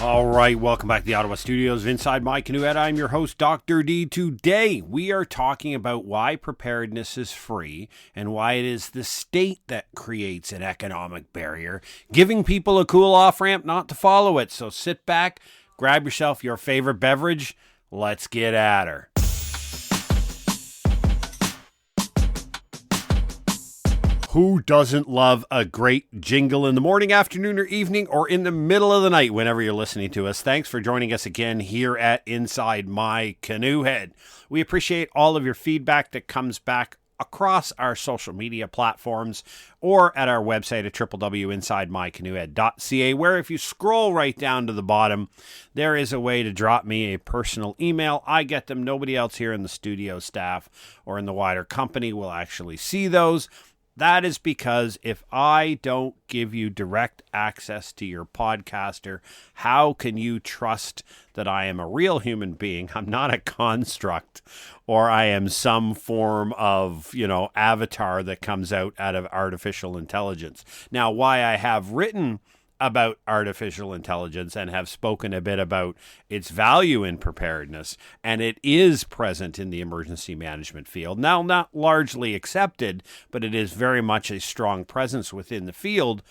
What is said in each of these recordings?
All right, welcome back to the Ottawa Studios of Inside My Canoe Head. I'm your host, Dr. D. Today, we are talking about why preparedness is free and why it is the state that creates an economic barrier, giving people a cool off-ramp not to follow it. So sit back, grab yourself your favorite beverage. Let's get at her. Who doesn't love a great jingle in the morning, afternoon, or evening, or in the middle of the night whenever you're listening to us? Thanks for joining us again here at Inside My Canoe Head. We appreciate all of your feedback that comes back across our social media platforms or at our website at www.insidemycanoehead.ca, where if you scroll right down to the bottom, there is a way to drop me a personal email. I get them. Nobody else here in the studio staff or in the wider company will actually see those. That is because if I don't give you direct access to your podcaster, how can you trust that I am a real human being? I'm not a construct, or I am some form of, avatar that comes out of artificial intelligence. Now, why I have written about artificial intelligence and have spoken a bit about its value in preparedness, and it is present in the emergency management field. Now, not largely accepted, but it is very much a strong presence within the field.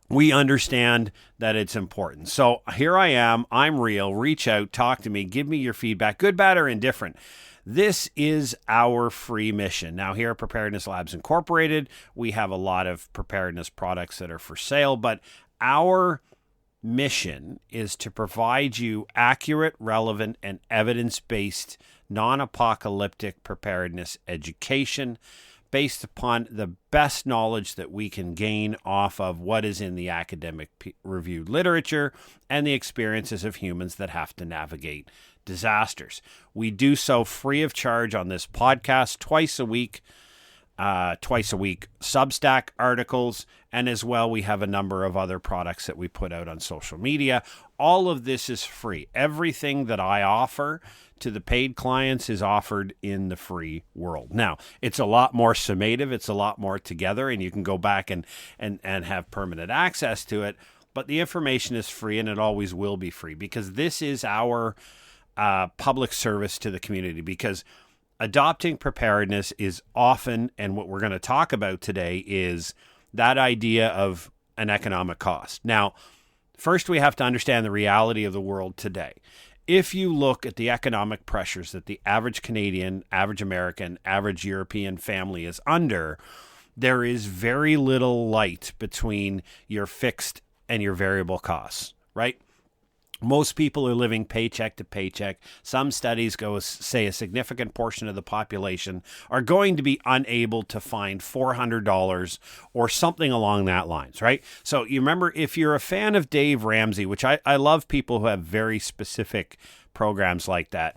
We understand that it's important. So here I am. I'm real. Reach out, talk to me, give me your feedback, good, bad, or indifferent. This is our free mission. Now, here at Preparedness Labs Incorporated, we have a lot of preparedness products that are for sale, but our mission is to provide you accurate, relevant, and evidence-based, non-apocalyptic preparedness education based upon the best knowledge that we can gain off of what is in the academic reviewed literature and the experiences of humans that have to navigate disasters. We do so free of charge on this podcast twice a week Substack articles, and as well we have a number of other products that we put out on social media. All of this is free. Everything that I offer to the paid clients is offered in the free world. Now, it's a lot more summative, it's a lot more together, and you can go back and have permanent access to it, but the information is free, and it always will be free, because this is our public service to the community, because adopting preparedness is often, and what we're going to talk about today is that idea of an economic cost. Now, first we have to understand the reality of the world today. If you look at the economic pressures that the average Canadian, average American, average European family is under, there is very little light between your fixed and your variable costs, right? Most people are living paycheck to paycheck. Some studies say a significant portion of the population are going to be unable to find $400 or something along that lines, right? So you remember, if you're a fan of Dave Ramsey, which I love people who have very specific programs like that.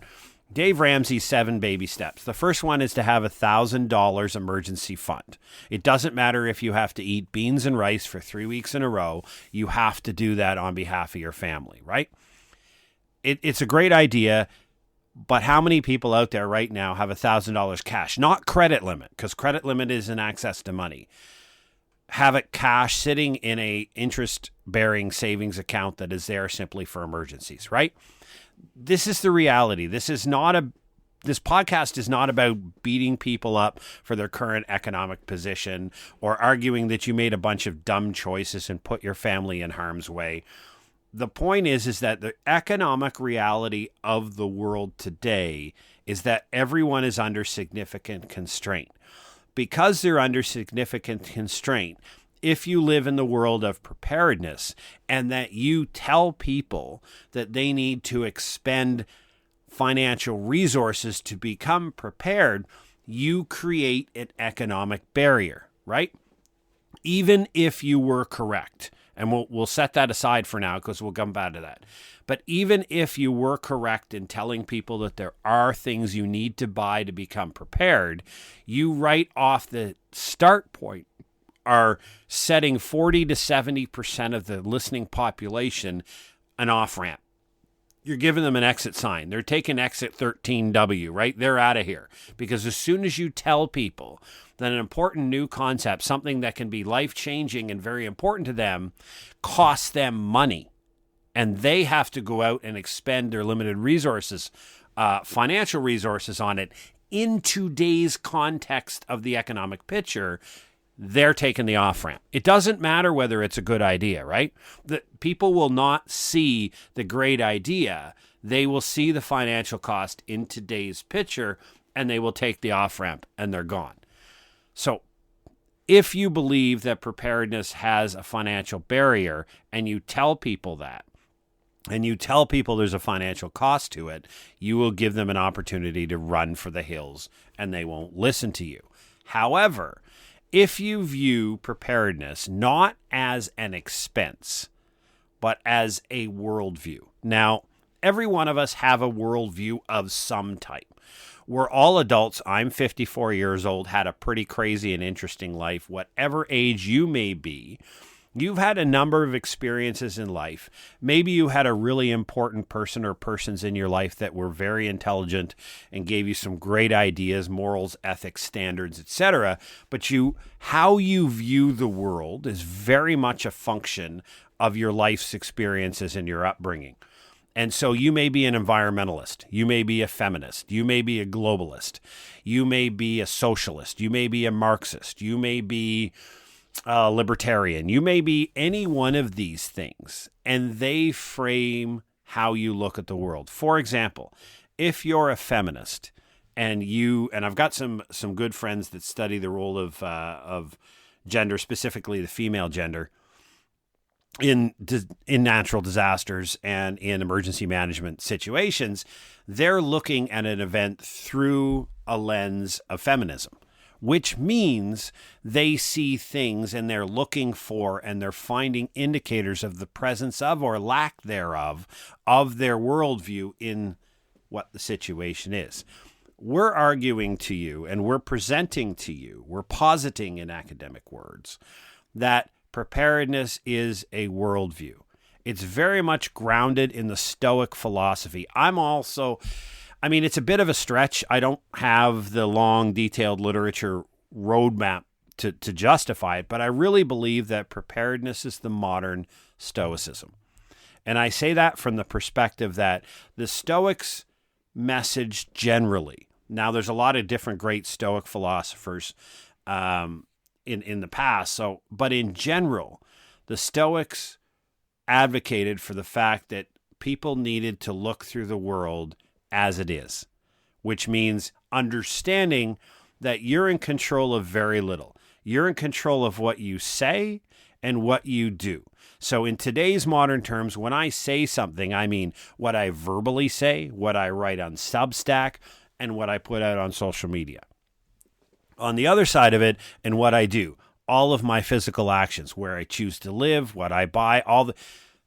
Dave Ramsey's 7 baby steps. The first one is to have $1,000 emergency fund. It doesn't matter if you have to eat beans and rice for 3 weeks in a row. You have to do that on behalf of your family, right? It's a great idea, but how many people out there right now have $1,000 cash? Not credit limit, because credit limit is an access to money. Have it cash sitting in a interest-bearing savings account that is there simply for emergencies, right? This is the reality. This podcast is not about beating people up for their current economic position or arguing that you made a bunch of dumb choices and put your family in harm's way. The point is that the economic reality of the world today is that everyone is under significant constraint. Because they're under significant constraint, if you live in the world of preparedness and that you tell people that they need to expend financial resources to become prepared, you create an economic barrier, right? Even if you were correct, and we'll set that aside for now because we'll come back to that. But even if you were correct in telling people that there are things you need to buy to become prepared, you right off the start point are setting 40 to 70% of the listening population an off-ramp. You're giving them an exit sign. They're taking exit 13W, right? They're out of here. Because as soon as you tell people that an important new concept, something that can be life-changing and very important to them, costs them money, and they have to go out and expend their limited resources, financial resources on it in today's context of the economic picture, they're taking the off-ramp. It doesn't matter whether it's a good idea, right? The people will not see the great idea. They will see the financial cost in today's picture, and they will take the off-ramp, and they're gone. So if you believe that preparedness has a financial barrier, and you tell people that, and you tell people there's a financial cost to it, you will give them an opportunity to run for the hills, and they won't listen to you. However, if you view preparedness not as an expense, but as a worldview. Now, every one of us have a worldview of some type. We're all adults. I'm 54 years old, had a pretty crazy and interesting life. Whatever age you may be, you've had a number of experiences in life. Maybe you had a really important person or persons in your life that were very intelligent and gave you some great ideas, morals, ethics, standards, etc. But how you view the world is very much a function of your life's experiences and your upbringing. And so you may be an environmentalist, you may be a feminist, you may be a globalist, you may be a socialist, you may be a Marxist, you may be libertarian. You may be any one of these things, and they frame how you look at the world. For example, if you're a feminist and I've got some good friends that study the role of gender, specifically the female gender, in natural disasters and in emergency management situations, they're looking at an event through a lens of feminism, which means they see things and they're looking for and they're finding indicators of the presence of or lack thereof of their worldview in what the situation is. We're arguing to you and we're presenting to you, we're positing in academic words, that preparedness is a worldview. It's very much grounded in the Stoic philosophy. It's a bit of a stretch. I don't have the long, detailed literature roadmap to justify it, but I really believe that preparedness is the modern Stoicism. And I say that from the perspective that the Stoics message generally, now there's a lot of different great Stoic philosophers in the past, but in general, the Stoics advocated for the fact that people needed to look through the world as it is, which means understanding that you're in control of very little. You're in control of what you say and what you do. So in today's modern terms, when I say something, I mean what I verbally say, what I write on Substack, and what I put out on social media. On the other side of it, and what I do, all of my physical actions, where I choose to live, what I buy,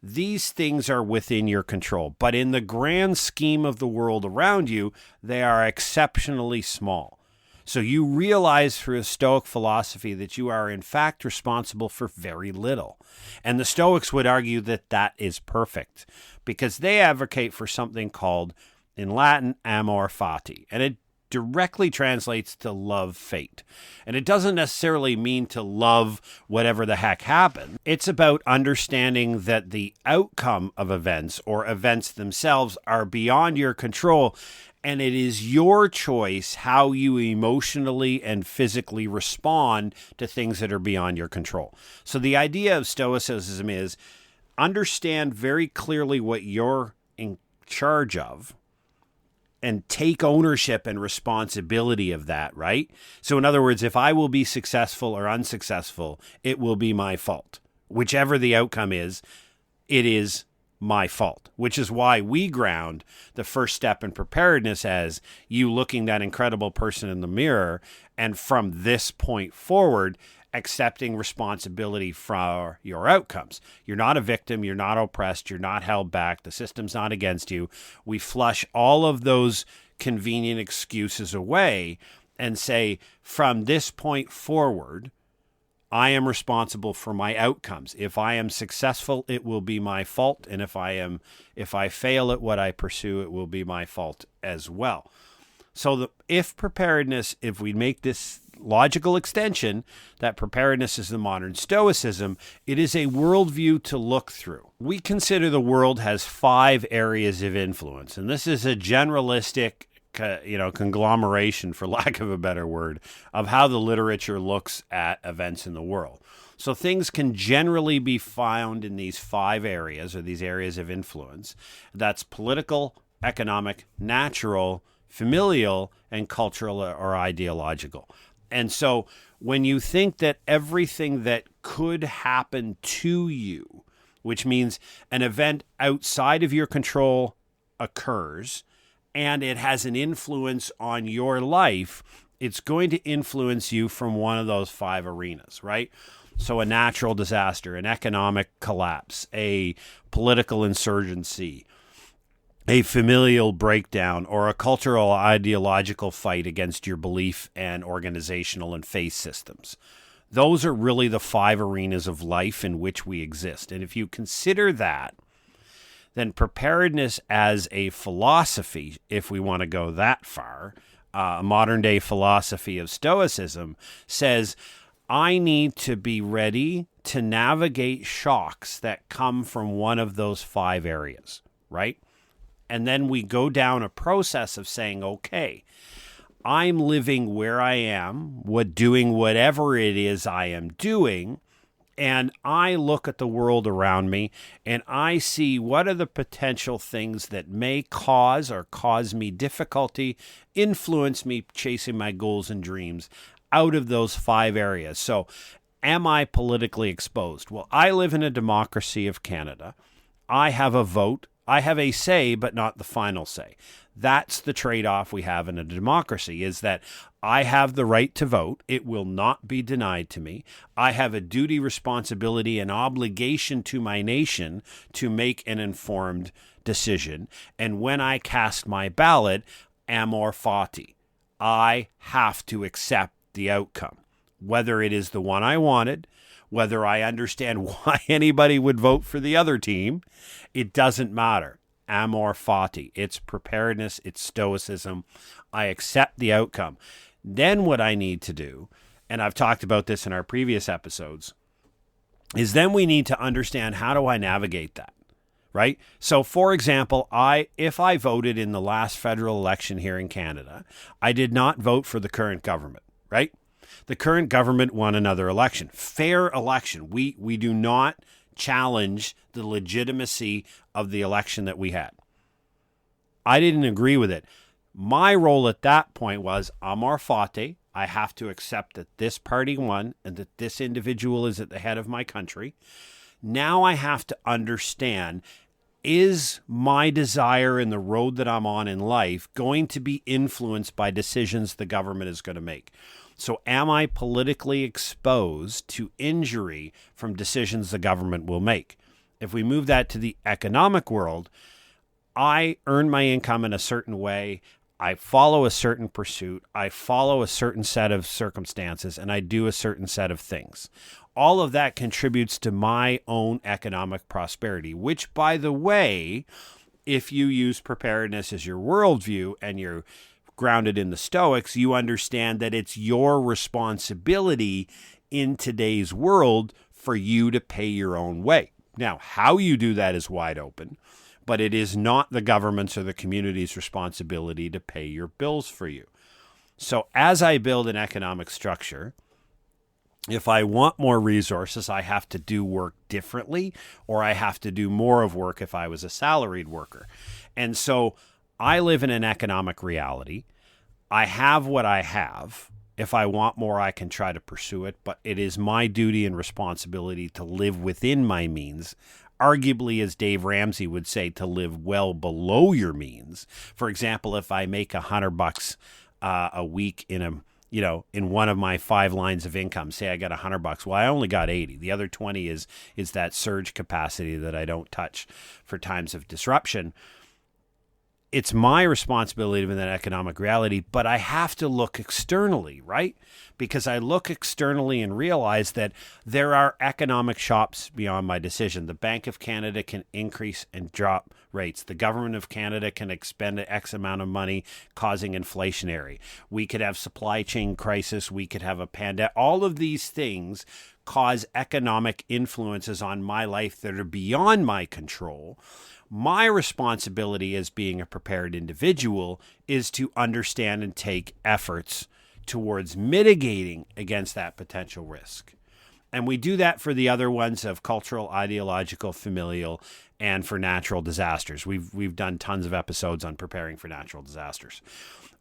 these things are within your control. But in the grand scheme of the world around you, they are exceptionally small. So you realize through a Stoic philosophy that you are in fact responsible for very little. And the Stoics would argue that that is perfect because they advocate for something called, in Latin, amor fati. And it directly translates to love fate. And it doesn't necessarily mean to love whatever the heck happened. It's about understanding that the outcome of events or events themselves are beyond your control, and it is your choice how you emotionally and physically respond to things that are beyond your control. So the idea of Stoicism is understand very clearly what you're in charge of, and take ownership and responsibility of that, right? So in other words, if I will be successful or unsuccessful, it will be my fault. Whichever the outcome is, it is my fault, which is why we ground the first step in preparedness as you looking that incredible person in the mirror, and from this point forward, accepting responsibility for your outcomes. You're not a victim. You're not oppressed. You're not held back. The system's not against you. We flush all of those convenient excuses away and say, from this point forward, I am responsible for my outcomes. If I am successful, it will be my fault. And if I fail at what I pursue, it will be my fault as well. So if we make this logical extension that preparedness is the modern stoicism, it is a worldview to look through. We consider the world has 5 areas of influence, and this is a generalistic conglomeration, for lack of a better word, of how the literature looks at events in the world. So things can generally be found in these 5 areas, or these areas of influence. That's political, economic, natural, familial, and cultural or ideological. And so when you think that everything that could happen to you, which means an event outside of your control occurs, and it has an influence on your life, it's going to influence you from one of those 5 arenas, right? So a natural disaster, an economic collapse, a political insurgency, a familial breakdown, or a cultural ideological fight against your belief and organizational and faith systems. Those are really the 5 arenas of life in which we exist. And if you consider that, then preparedness as a philosophy, if we want to go that far, a modern day philosophy of Stoicism, says, I need to be ready to navigate shocks that come from one of those 5 areas, right? And then we go down a process of saying, okay, I'm living where I am, doing whatever it is I am doing, and I look at the world around me and I see what are the potential things that may cause me difficulty, influence me chasing my goals and dreams out of those 5 areas. So am I politically exposed? Well, I live in a democracy of Canada. I have a vote. I have a say, but not the final say. That's the trade-off we have in a democracy, is that I have the right to vote. It will not be denied to me. I have a duty, responsibility, and obligation to my nation to make an informed decision. And when I cast my ballot, amor fati, I have to accept the outcome, whether it is the one I wanted, whether I understand why anybody would vote for the other team. It doesn't matter. Amor fati. It's preparedness. It's stoicism. I accept the outcome. Then what I need to do, and I've talked about this in our previous episodes, is then we need to understand, how do I navigate that, right? So, for example, if I voted in the last federal election here in Canada, I did not vote for the current government, right? The current government won another election. Fair election. We do not challenge the legitimacy of the election that we had. I didn't agree with it. My role at that point was amor fati. I have to accept that this party won and that this individual is at the head of my country. Now I have to understand, is my desire and the road that I'm on in life going to be influenced by decisions the government is going to make? So am I politically exposed to injury from decisions the government will make? If we move that to the economic world, I earn my income in a certain way. I follow a certain pursuit. I follow a certain set of circumstances, and I do a certain set of things. All of that contributes to my own economic prosperity, which, by the way, if you use preparedness as your worldview and you're grounded in the Stoics, you understand that it's your responsibility in today's world for you to pay your own way. Now, how you do that is wide open, but it is not the government's or the community's responsibility to pay your bills for you. So as I build an economic structure, if I want more resources, I have to do work differently, or I have to do more of work if I was a salaried worker. And so I live in an economic reality. I have what I have. If I want more, I can try to pursue it, but it is my duty and responsibility to live within my means. Arguably, as Dave Ramsey would say, to live well below your means. For example, if I make $100 a week in one of my 5 lines of income, say I got $100, well, I only got 80. The other 20 is that surge capacity that I don't touch for times of disruption. it's my responsibility in that economic reality, but I have to look externally, right? Because I look externally and realize that there are economic shocks beyond my decision. The Bank of Canada can increase and drop rates. The government of Canada can expend X amount of money, causing inflationary. We could have supply chain crisis. We could have a pandemic. All of these things cause economic influences on my life that are beyond my control. My responsibility as being a prepared individual is to understand and take efforts towards mitigating against that potential risk. And we do that for the other ones of cultural, ideological, familial, and for natural disasters. We've done tons of episodes on preparing for natural disasters.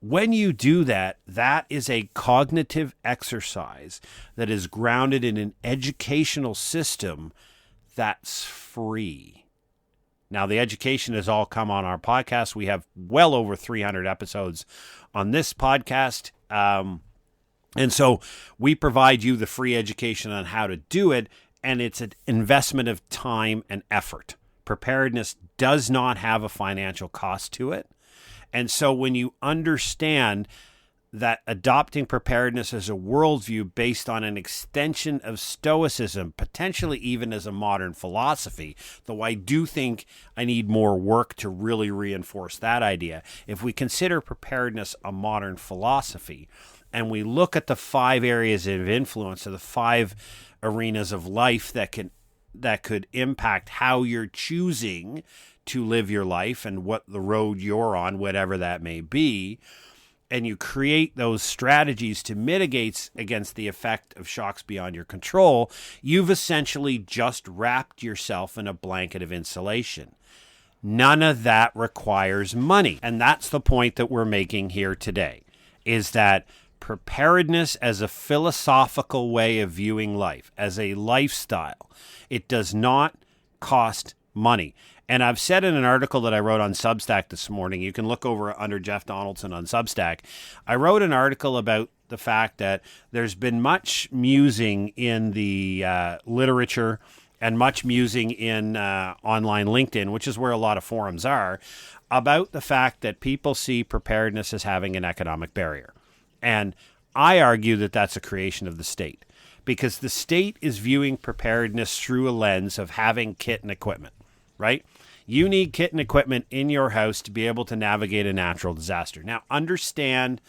When you do that, that is a cognitive exercise that is grounded in an educational system that's free. Now, the education has all come on our podcast. We have well over 300 episodes on this podcast. And so we provide you the free education on how to do it, and it's an investment of time and effort. Preparedness does not have a financial cost to it. And so when you understand that adopting preparedness as a worldview based on an extension of Stoicism, potentially even as a modern philosophy, though I do think I need more work to really reinforce that idea. If we consider preparedness a modern philosophy, and we look at the 5 areas of influence, or the 5 arenas of life that could impact how you're choosing to live your life and what the road you're on, whatever that may be, and you create those strategies to mitigate against the effect of shocks beyond your control, you've essentially just wrapped yourself in a blanket of insulation. None of that requires money. And that's the point that we're making here today, is that preparedness as a philosophical way of viewing life, as a lifestyle, it does not cost money. And I've said in an article that I wrote on Substack this morning, you can look over under Jeff Donaldson on Substack, I wrote an article about the fact that there's been much musing in the literature and much musing in online LinkedIn, which is where a lot of forums are, about the fact that people see preparedness as having an economic barrier. And I argue that that's a creation of the state, because the state is viewing preparedness through a lens of having kit and equipment, right? You need kit and equipment in your house to be able to navigate a natural disaster. Now, understand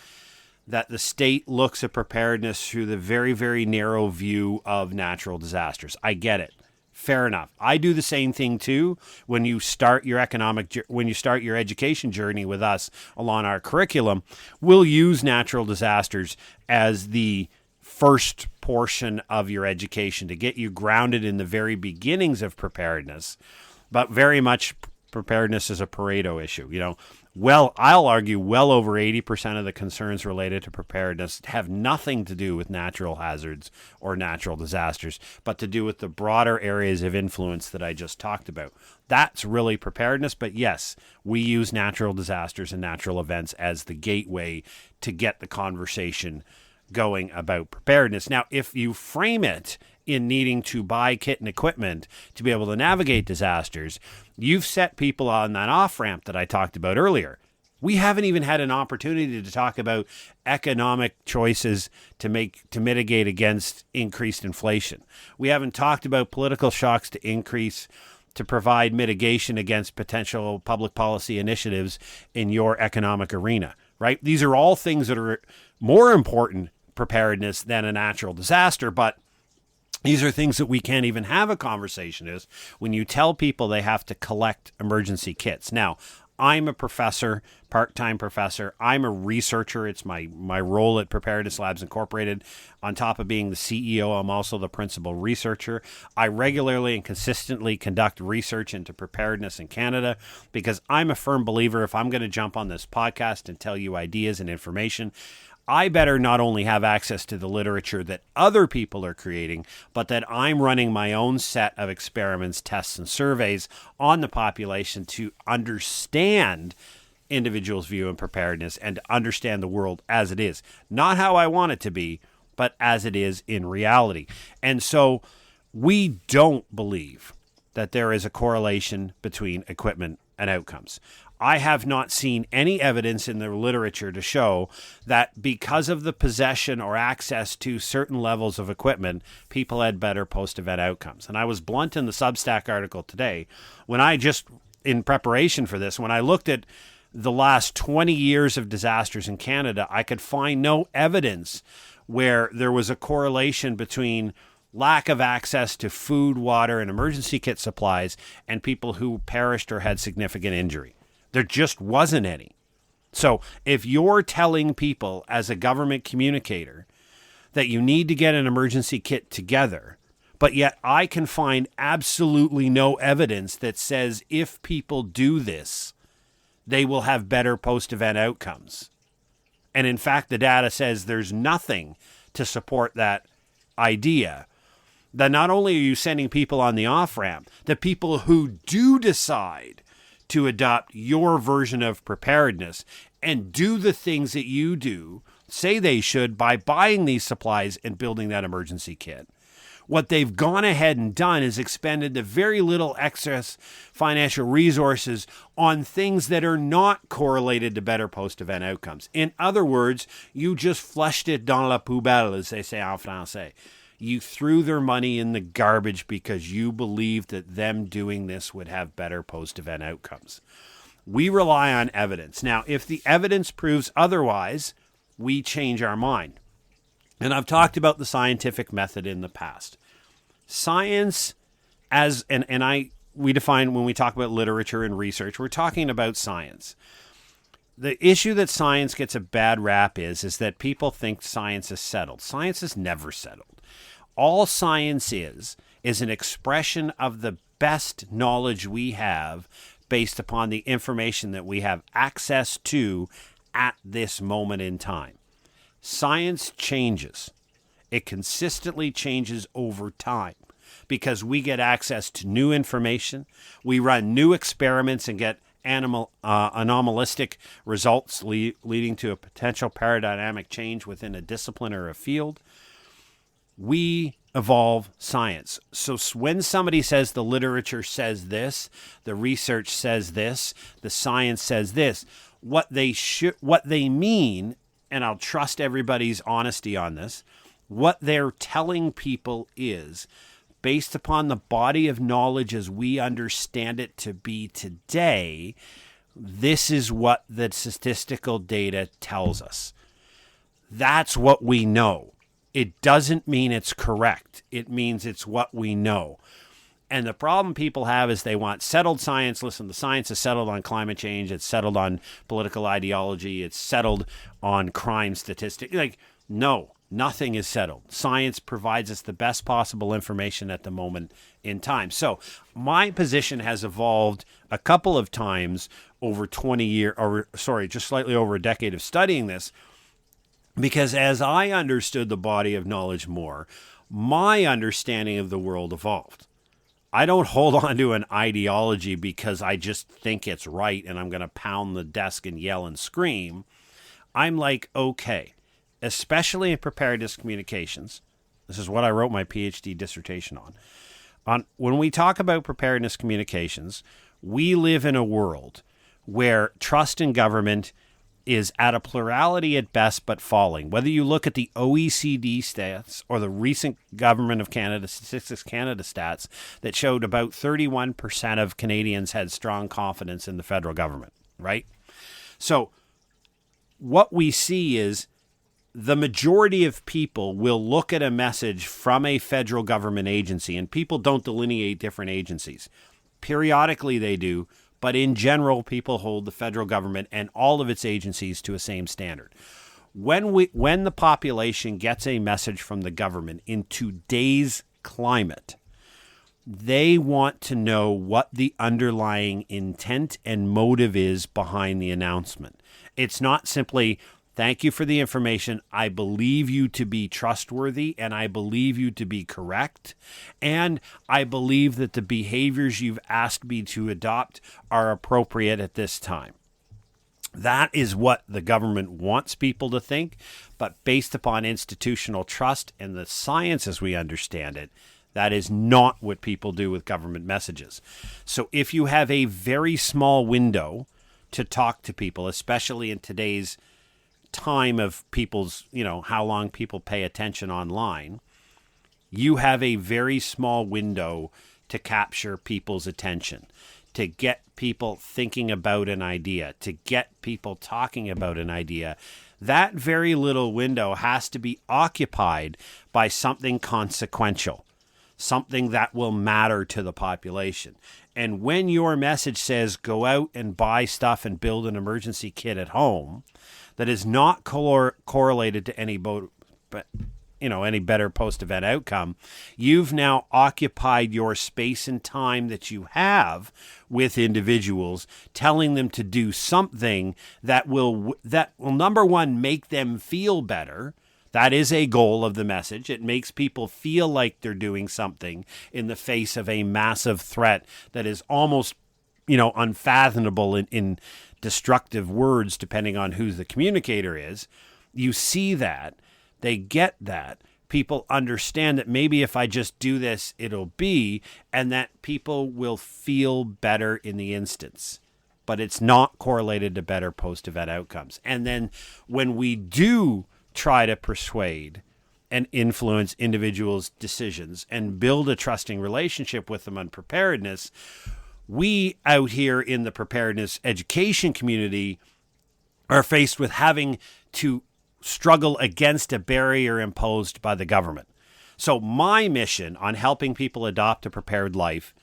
that the state looks at preparedness through the very, very narrow view of natural disasters. I get it. Fair enough. I do the same thing too. When you start your education journey with us along our curriculum, we'll use natural disasters as the first portion of your education to get you grounded in the very beginnings of preparedness. But very much preparedness is a Pareto issue. Well, I'll argue well over 80% of the concerns related to preparedness have nothing to do with natural hazards or natural disasters, but to do with the broader areas of influence that I just talked about. That's really preparedness. But yes, we use natural disasters and natural events as the gateway to get the conversation going about preparedness. Now, if you frame it in needing to buy kit and equipment to be able to navigate disasters, you've set people on that off-ramp that I talked about earlier. We haven't even had an opportunity to talk about economic choices to mitigate against increased inflation. We haven't talked about political shocks to provide mitigation against potential public policy initiatives in your economic arena, right? These are all things that are more important preparedness than a natural disaster, but these are things that we can't even have a conversation is when you tell people they have to collect emergency kits. Now, I'm a professor, part-time professor. I'm a researcher. It's my role at Preparedness Labs Incorporated. On top of being the CEO, I'm also the principal researcher. I regularly and consistently conduct research into preparedness in Canada because I'm a firm believer if I'm going to jump on this podcast and tell you ideas and information, I better not only have access to the literature that other people are creating, but that I'm running my own set of experiments, tests, and surveys on the population to understand individuals' view and preparedness and to understand the world as it is. Not how I want it to be, but as it is in reality. And so we don't believe that there is a correlation between equipment and outcomes. I have not seen any evidence in the literature to show that because of the possession or access to certain levels of equipment, people had better post-event outcomes. And I was blunt in the Substack article today when I just, in preparation for this, when I looked at the last 20 years of disasters in Canada, I could find no evidence where there was a correlation between lack of access to food, water, and emergency kit supplies and people who perished or had significant injury. There just wasn't any. So if you're telling people as a government communicator that you need to get an emergency kit together, but yet I can find absolutely no evidence that says if people do this, they will have better post-event outcomes. And in fact, the data says there's nothing to support that idea. That not only are you sending people on the off-ramp, the people who do decide to adopt your version of preparedness and do the things that you do, say they should, by buying these supplies and building that emergency kit. What they've gone ahead and done is expended the very little excess financial resources on things that are not correlated to better post-event outcomes. In other words, you just flushed it dans la poubelle, as they say en français. You threw their money in the garbage because you believed that them doing this would have better post-event outcomes. We rely on evidence. Now, if the evidence proves otherwise, we change our mind. And I've talked about the scientific method in the past. Science, we define when we talk about literature and research, we're talking about science. The issue that science gets a bad rap is that people think science is settled. Science is never settled. All science is an expression of the best knowledge we have based upon the information that we have access to at this moment in time. Science changes. It consistently changes over time because we get access to new information. We run new experiments and get anomalistic results leading to a potential paradigmatic change within a discipline or a field. We evolve science. So when somebody says the literature says this, the research says this, the science says this, what they mean, and I'll trust everybody's honesty on this, what they're telling people is, based upon the body of knowledge as we understand it to be today, this is what the statistical data tells us. That's what we know. It doesn't mean it's correct. It means it's what we know. And the problem people have is they want settled science. Listen, the science is settled on climate change. It's settled on political ideology. It's settled on crime statistics. No, nothing is settled. Science provides us the best possible information at the moment in time. So my position has evolved a couple of times over just slightly over a decade of studying this, because as I understood the body of knowledge more, my understanding of the world evolved. I don't hold on to an ideology because I just think it's right and I'm going to pound the desk and yell and scream. I'm like, okay, especially in preparedness communications. This is what I wrote my PhD dissertation on. When we talk about preparedness communications, we live in a world where trust in government is at a plurality at best, but falling. Whether you look at the OECD stats or the recent Government of Canada, Statistics Canada stats that showed about 31% of Canadians had strong confidence in the federal government, right? So what we see is the majority of people will look at a message from a federal government agency, and people don't delineate different agencies. Periodically they do, but in general, people hold the federal government and all of its agencies to a same standard. When the population gets a message from the government in today's climate, they want to know what the underlying intent and motive is behind the announcement. It's not simply, thank you for the information. I believe you to be trustworthy and I believe you to be correct. And I believe that the behaviors you've asked me to adopt are appropriate at this time. That is what the government wants people to think. But based upon institutional trust and the science as we understand it, That is not what people do with government messages. So if you have a very small window to talk to people, especially in today's time of people's, how long people pay attention online, you have a very small window to capture people's attention, to get people thinking about an idea, to get people talking about an idea. That very little window has to be occupied by something consequential, something that will matter to the population. And when your message says go out and buy stuff and build an emergency kit at home, that is not correlated to any better post-event outcome, you've now occupied your space and time that you have with individuals, telling them to do something that will number one, make them feel better. That is a goal of the message. It makes people feel like they're doing something in the face of a massive threat that is almost, unfathomable in destructive words, depending on who the communicator is. You see that. They get that. People understand that maybe if I just do this, it'll be, and that people will feel better in the instance. But it's not correlated to better post-event outcomes. And then when we do try to persuade and influence individuals' decisions and build a trusting relationship with them on preparedness, we out here in the preparedness education community are faced with having to struggle against a barrier imposed by the government. So my mission on helping people adopt a prepared life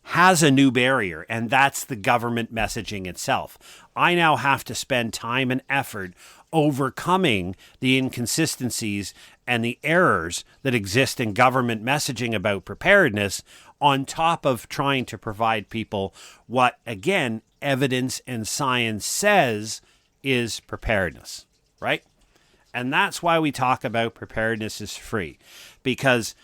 has a new barrier, and that's the government messaging itself. I now have to spend time and effort overcoming the inconsistencies and the errors that exist in government messaging about preparedness, on top of trying to provide people what, again, evidence and science says is preparedness, right? And that's why we talk about preparedness is free, because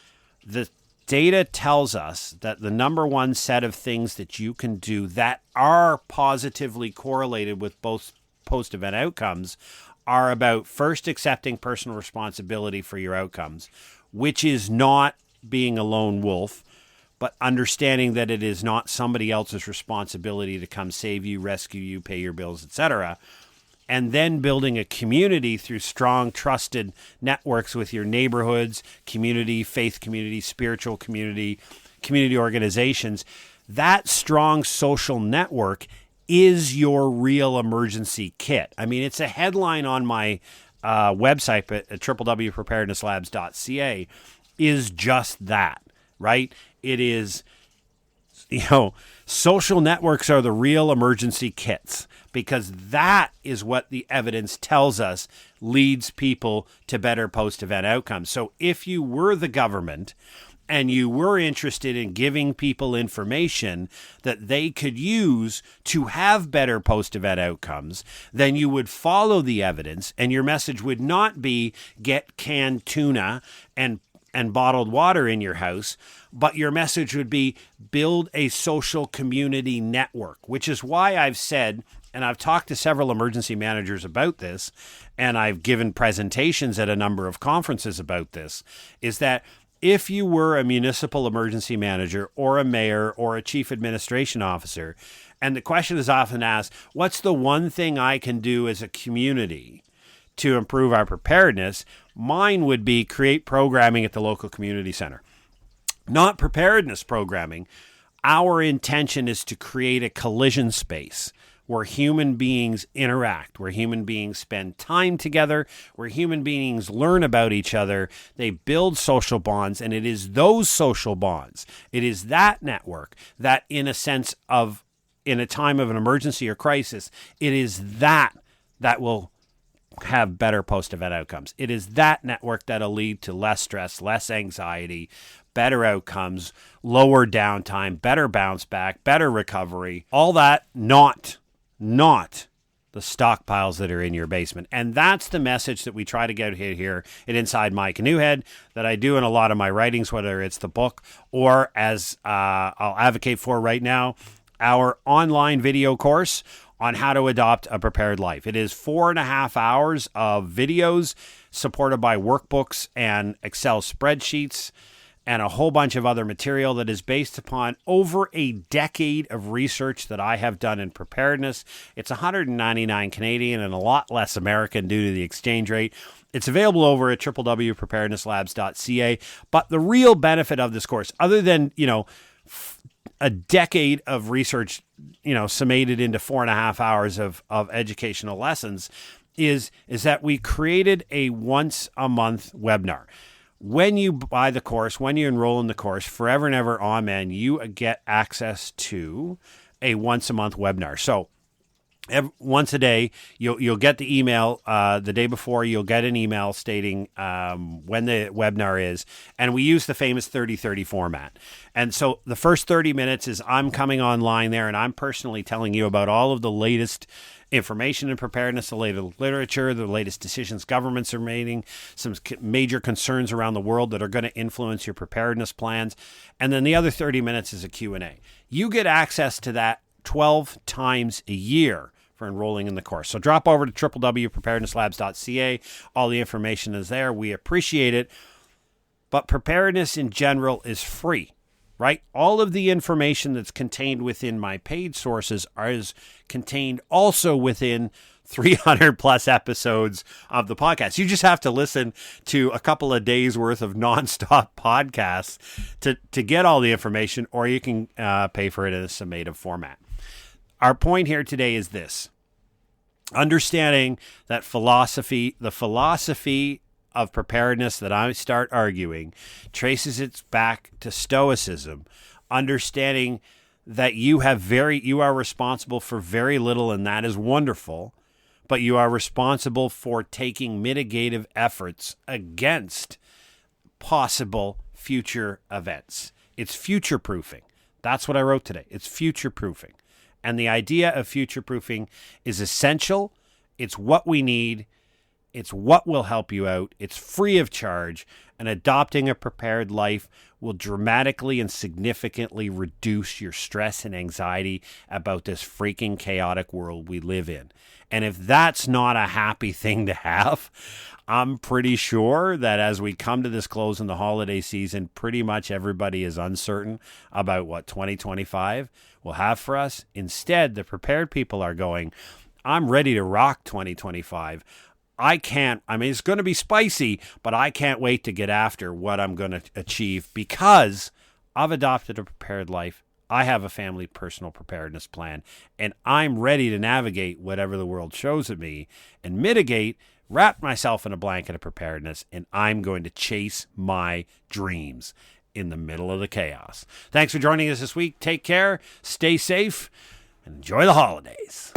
the data tells us that the number one set of things that you can do that are positively correlated with both post-event outcomes are about first accepting personal responsibility for your outcomes, which is not being a lone wolf, but understanding that it is not somebody else's responsibility to come save you, rescue you, pay your bills, etc. And then building a community through strong, trusted networks with your neighborhoods, community, faith community, spiritual community, community organizations. That strong social network is your real emergency kit. I mean, it's a headline on my website at www.preparednesslabs.ca is just that, right? It is, social networks are the real emergency kits, because that is what the evidence tells us leads people to better post-event outcomes. So if you were the government and you were interested in giving people information that they could use to have better post-event outcomes, then you would follow the evidence, and your message would not be get canned tuna and bottled water in your house, but your message would be build a social community network, which is why I've said, and I've talked to several emergency managers about this, and I've given presentations at a number of conferences about this, is that if you were a municipal emergency manager or a mayor or a chief administration officer, and the question is often asked, what's the one thing I can do as a community to improve our preparedness? Mine would be create programming at the local community center. Not preparedness programming. Our intention is to create a collision space where human beings interact, where human beings spend time together, where human beings learn about each other, they build social bonds, and it is those social bonds, it is that network that in a sense of, in a time of an emergency or crisis, it is that will have better post-event outcomes. It is that network that'll lead to less stress, less anxiety, better outcomes, lower downtime, better bounce back, better recovery, all that, not the stockpiles that are in your basement. And that's the message that we try to get here at Inside My Canoe Head, that I do in a lot of my writings, whether it's the book or, as I'll advocate for right now, our online video course on how to adopt a prepared life. It is 4.5 hours of videos supported by workbooks and Excel spreadsheets and a whole bunch of other material that is based upon over a decade of research that I have done in preparedness. It's 199 Canadian and a lot less American due to the exchange rate. It's available over at www.preparednesslabs.ca. But the real benefit of this course, other than, a decade of research, summated into 4.5 hours of educational lessons, is that we created a once a month webinar. When you buy the course, when you enroll in the course, forever and ever, amen, you get access to a once a month webinar. So once a day, you'll get the email the day before. You'll get an email stating when the webinar is, and we use the famous 30-30 format. And so the first 30 minutes is I'm coming online there, and I'm personally telling you about all of the latest information in preparedness, the latest literature, the latest decisions governments are making, some major concerns around the world that are going to influence your preparedness plans. And then the other 30 minutes is a Q&A. You get access to that 12 times a year for enrolling in the course. So drop over to www.preparednesslabs.ca. All the information is there. We appreciate it. But preparedness in general is free, right? All of the information that's contained within my paid sources is contained also within 300 plus episodes of the podcast. You just have to listen to a couple of days worth of nonstop podcasts to get all the information, or you can pay for it in a summative format. Our point here today is this: understanding that the philosophy of preparedness that I start arguing traces its back to Stoicism, understanding that you are responsible for very little, and that is wonderful, but you are responsible for taking mitigative efforts against possible future events. It's future-proofing. That's what I wrote today. It's future-proofing. And the idea of future-proofing is essential. It's what we need. It's what will help you out. It's free of charge. And adopting a prepared life will dramatically and significantly reduce your stress and anxiety about this freaking chaotic world we live in. And if that's not a happy thing to have, I'm pretty sure that as we come to this close in the holiday season, pretty much everybody is uncertain about what 2025 will have for us. Instead, the prepared people are going, I'm ready to rock 2025. It's going to be spicy, but I can't wait to get after what I'm going to achieve because I've adopted a prepared life. I have a family personal preparedness plan, and I'm ready to navigate whatever the world shows at me and mitigate, wrap myself in a blanket of preparedness, and I'm going to chase my dreams in the middle of the chaos. Thanks for joining us this week. Take care, stay safe, and enjoy the holidays.